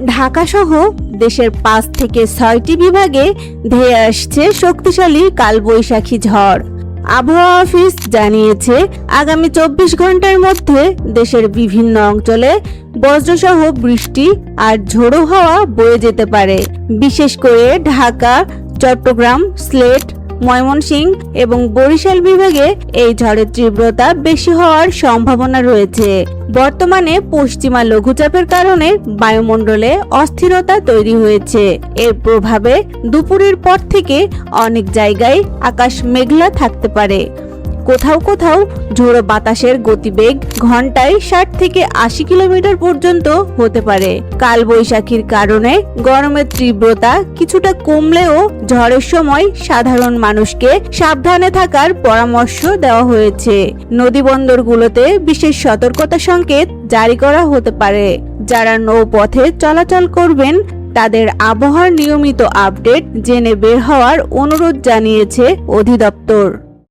ঢাকা সহ দেশের 5 থেকে 6টি বিভাগে ধেয়ে আসছে শক্তিশালী কালবৈশাখী ঝড়। আবহাওয়া অফিস জানিয়েছে, আগামী 24 ঘন্টার মধ্যে দেশের বিভিন্ন অঞ্চলে বজ্রসহ বৃষ্টি আর ঝোড়ো হাওয়া বয়ে যেতে পারে। বিশেষ করে ঢাকা, চট্টগ্রাম, সিলেট, ময়মনসিংহ এবং বরিশাল বিভাগে এই ঝড়ের তীব্রতা বেশি হওয়ার সম্ভাবনা রয়েছে। বর্তমানে পশ্চিমা লঘুচাপের কারণে বায়ুমণ্ডলে অস্থিরতা তৈরি হয়েছে। এর প্রভাবে দুপুরের পর থেকে অনেক জায়গায় আকাশ মেঘলা থাকতে পারে। কোথাও কোথাও ঝোড়ো বাতাসের গতিবেগ ঘন্টায় 60 থেকে 80 কিলোমিটার পর্যন্ত হতে পারে। কালবৈশাখীর কারণে গরমের তীব্রতা কিছুটা কমলেও ঝড়ের সময় সাধারণ মানুষকে সাবধানে থাকার পরামর্শ দেওয়া হয়েছে। নদীবন্দরগুলোতে বিশেষ সতর্কতা সংকেত জারি করা হতে পারে। যারা নৌপথে চলাচল করবেন তাদের আবহাওয়ার নিয়মিত আপডেট জেনে বের হওয়ার অনুরোধ জানিয়েছে অধিদপ্তর।